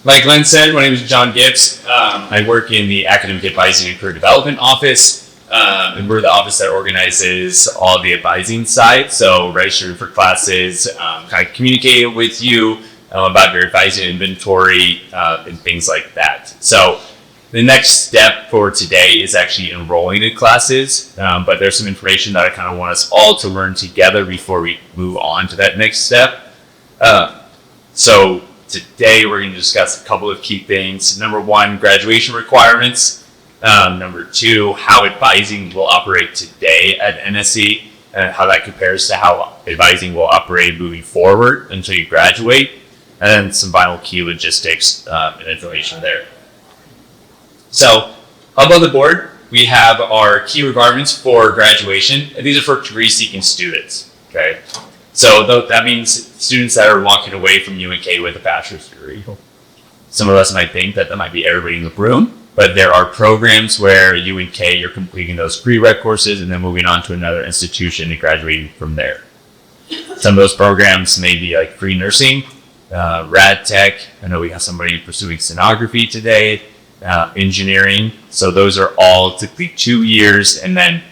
Like Glenn said, my name is John Gibbs. I work in the Academic Advising and Career Development Office, and we're the office that organizes all the advising side. So registering for classes, kind of communicating with you about your advising inventory and things like that. So the next step for today is actually enrolling in classes, but there's some information that I kind of want us all to learn together before we move on to that next step. So today we're going to discuss a couple of key things. Number one, graduation requirements. Number two, how advising will operate today at NSE and how that compares to how advising will operate moving forward until you graduate. And then some final key logistics and information there. So up on the board, we have our key requirements for graduation, and these are for degree-seeking students. Okay, so that means students that are walking away from UNK with a bachelor's degree. Some of us might think that might be everybody in the room, but there are programs where UNK, you're completing those pre-req courses and then moving on to another institution and graduating from there. Some of those programs may be like free nursing, rad tech. I know we have somebody pursuing stenography today, engineering. So those are all typically 2 years, and then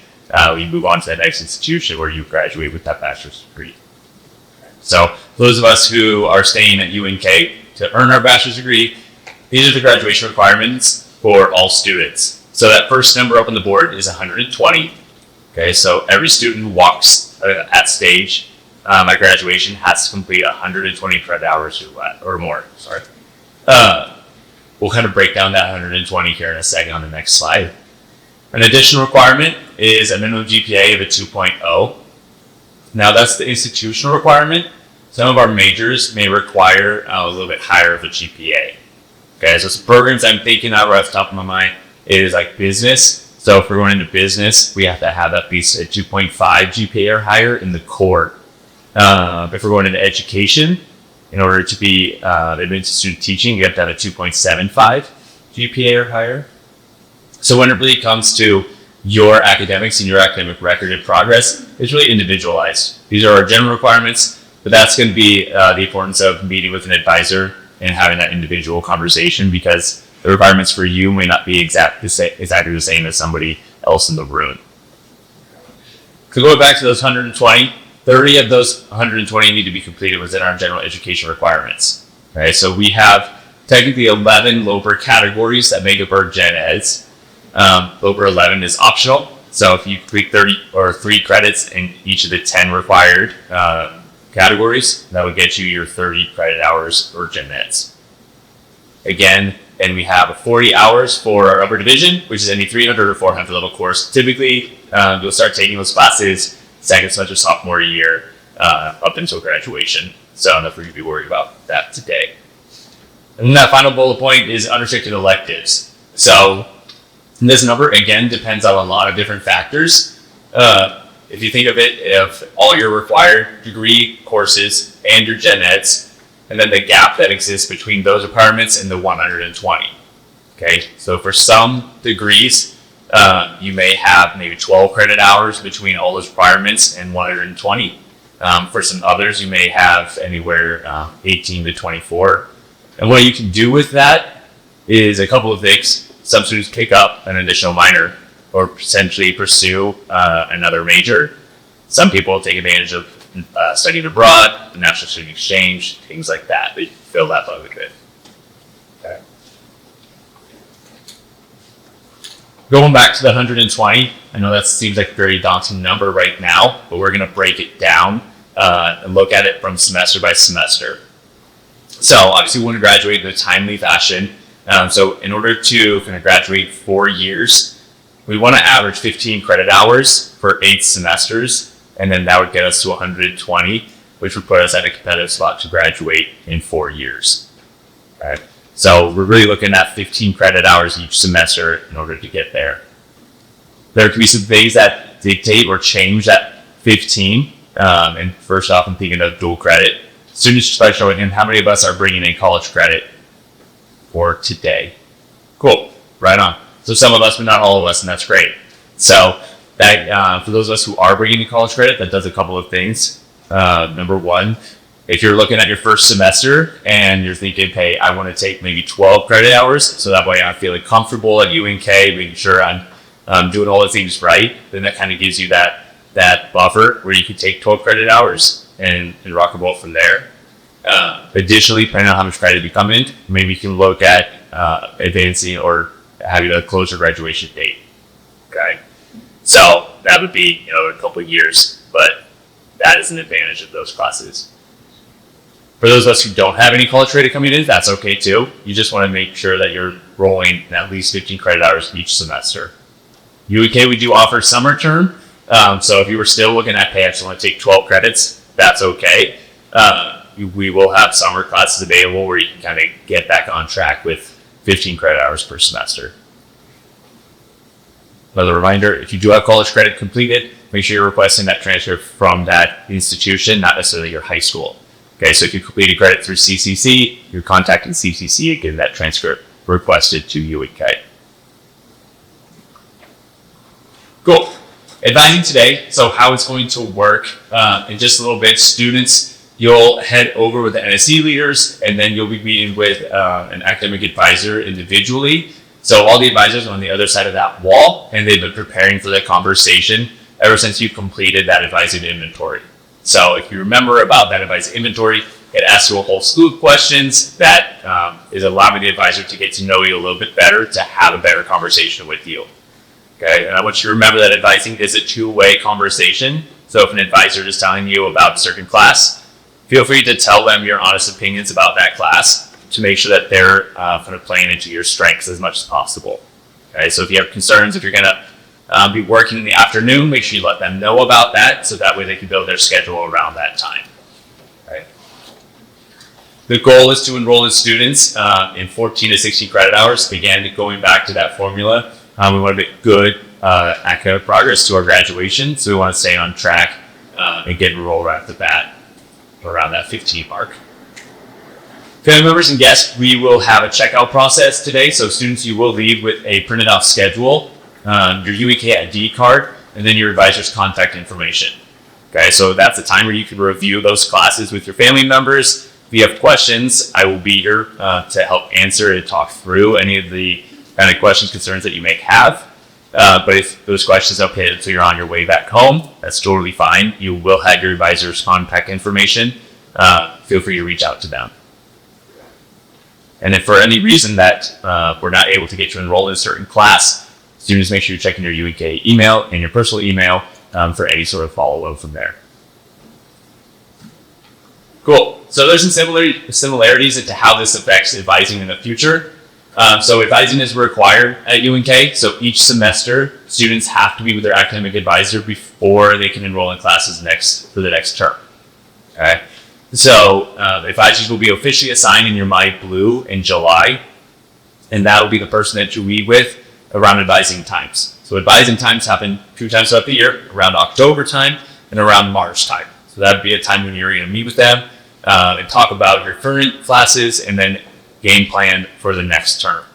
we move on to that next institution where you graduate with that bachelor's degree. So those of us who are staying at UNK to earn our bachelor's degree, these are the graduation requirements for all students. So that first number up on the board is 120. Okay, so every student who walks at stage at graduation has to complete 120 credit hours or more. Sorry. We'll kind of break down that 120 here in a second on the next slide. An additional requirement is a minimum GPA of a 2.0. Now that's the institutional requirement. Some of our majors may require a little bit higher of a GPA. Okay, so some programs I'm thinking of right off the top of my mind is like business. So if we're going into business, we have to have at least a 2.5 GPA or higher in the core. If we're going into education, in order to be admitted to student teaching, you have to have a 2.75 GPA or higher. So when it really comes to your academics and your academic record and progress, it's really individualized. These are our general requirements, but that's going to be the importance of meeting with an advisor and having that individual conversation, because the requirements for you may not be exactly the same as somebody else in the room. So going back to those 120, 30 of those 120 need to be completed within our general education requirements. Okay, so we have technically 11 LOPR categories that make up our gen eds. LOPR 11 is optional, so if you complete 30 or 3 credits in each of the 10 required categories, that would get you your 30 credit hours for gen eds. Again, and we have 40 hours for our upper division, which is any 300 or 400 level course. Typically, you'll start taking those classes second semester, sophomore year, up until graduation. So nothing to be worried about that today. And then that final bullet point is unrestricted electives. So this number, again, depends on a lot of different factors. If you think of it, if all your required degree courses and your gen eds, and then the gap that exists between those requirements and the 120. Okay, so for some degrees, you may have maybe 12 credit hours between all those requirements and 120. For some others, you may have anywhere 18 to 24. And what you can do with that is a couple of things. Some students pick up an additional minor or potentially pursue another major. Some people take advantage of studying abroad, the national student exchange, things like that. They fill that bucket. Okay. Going back to the 120, I know that seems like a very daunting number right now, but we're going to break it down and look at it from semester by semester. So obviously we want to graduate in a timely fashion. So in order to kind of graduate 4 years, we want to average 15 credit hours for 8 semesters, and then that would get us to 120, which would put us at a competitive spot to graduate in 4 years. Right? So we're really looking at 15 credit hours each semester in order to get there. There could be some things that dictate or change that 15. And first off, I'm thinking of dual credit. Students just by showing in how many of us are bringing in college credit for today. Cool, right on. So some of us, but not all of us, and that's great. So that for those of us who are bringing in college credit, that does a couple of things. Number one, If you're looking at your first semester and you're thinking, hey, I want to take maybe 12 credit hours, so that way I'm feeling comfortable at UNK, making sure I'm doing all the things right, then that kind of gives you that buffer where you can take 12 credit hours and rock and roll from there. Additionally, depending on how much credit you come in, maybe you can look at advancing or having a closer graduation date. Okay, so that would be a couple of years, but that is an advantage of those classes. For those of us who don't have any college credit coming in, that's okay too. You just want to make sure that you're rolling at least 15 credit hours each semester. UNK, we do offer summer term. So if you were still looking at, hey, I just want to take 12 credits, that's okay. We will have summer classes available where you can kind of get back on track with 15 credit hours per semester. Another reminder, if you do have college credit completed, make sure you're requesting that transcript from that institution, not necessarily your high school. Okay, so if you completed credit through CCC, you're contacting CCC and getting that transcript requested to UNK. Cool. Advising today, so how it's going to work in just a little bit. Students, you'll head over with the NSE leaders, and then you'll be meeting with an academic advisor individually. So all the advisors are on the other side of that wall, and they've been preparing for that conversation ever since you completed that advising inventory. So if you remember about that advising inventory, it asks you a whole slew of questions that is allowing the advisor to get to know you a little bit better, to have a better conversation with you. Okay, and I want you to remember that advising is a two-way conversation. So if an advisor is telling you about a certain class, feel free to tell them your honest opinions about that class to make sure that they're kind of playing into your strengths as much as possible. Okay, so if you have concerns, if you're going to be working in the afternoon, make sure you let them know about that so that way they can build their schedule around that time. Okay. The goal is to enroll the students in 14 to 16 credit hours. Again, going back to that formula, we want to make good academic progress to our graduation, so we want to stay on track and get enrolled right off the bat around that 15 mark. Family members and guests, we will have a checkout process today, so students, you will leave with a printed out schedule, your UNK ID card, and then your advisor's contact information. Okay, so that's the time where you can review those classes with your family members. If you have questions, I will be here to help answer and talk through any of the kind of questions, concerns that you may have. But if those questions don't hit until you're on your way back home, that's totally fine. You will have your advisor's contact information. Feel free to reach out to them. And if for any reason that we're not able to get you enrolled in a certain class, students, make sure you're checking your UNK email and your personal email for any sort of follow-up from there. Cool. So there's some similarities into how this affects advising in the future. So advising is required at UNK. So each semester, students have to be with their academic advisor before they can enroll in classes for the next term. Okay. So advisors will be officially assigned in your My Blue in July, and that'll be the person that you meet with around advising times. So advising times happen 2 times throughout the year, around October time and around March time. So that'd be a time when you're going to meet with them and talk about your current classes and then game plan for the next term.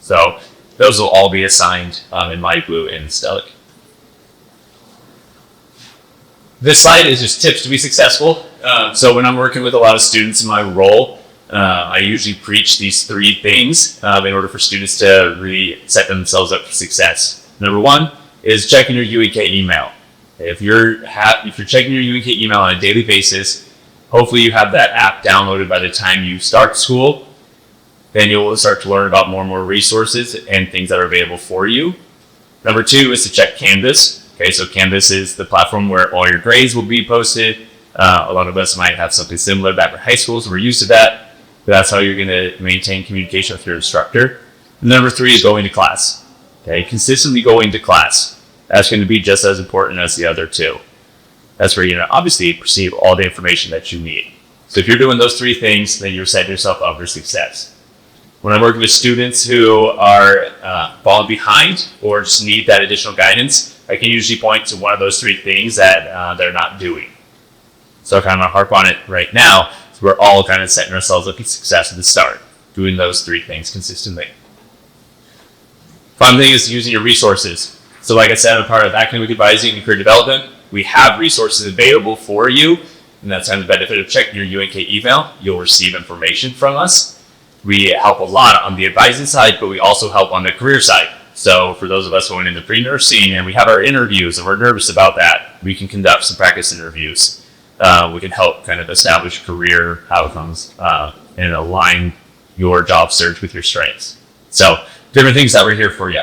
So those will all be assigned in My Blue and Stellic. This slide is just tips to be successful. So when I'm working with a lot of students in my role, I usually preach these 3 things in order for students to really set themselves up for success. Number 1 is checking your UNK email. If you're checking your UNK email on a daily basis, hopefully you have that app downloaded by the time you start school. Then you'll start to learn about more and more resources and things that are available for you. Number 2 is to check Canvas. Okay, so Canvas is the platform where all your grades will be posted. A lot of us might have something similar back in high school, so we're used to that. But that's how you're going to maintain communication with your instructor. And number 3 is going to class. Okay, consistently going to class. That's going to be just as important as the other 2. That's where you're going to obviously receive all the information that you need. So if you're doing those 3 things, then you're setting yourself up for success. When I'm working with students who are falling behind or just need that additional guidance, I can usually point to one of those 3 things that they're not doing. So I'm kind of harp on it right now. So we're all kind of setting ourselves up for success at the start, doing those 3 things consistently. Fun thing is using your resources. So like I said, I'm part of academic advising and career development. We have resources available for you And that's kind of the benefit of checking your UNK email. You'll receive information from us. We help a lot on the advising side, but we also help on the career side. So for those of us going into pre-nursing and we have our interviews and we're nervous about that, we can conduct some practice interviews. We can help kind of establish career outcomes and align your job search with your strengths. So different things that we're here for you.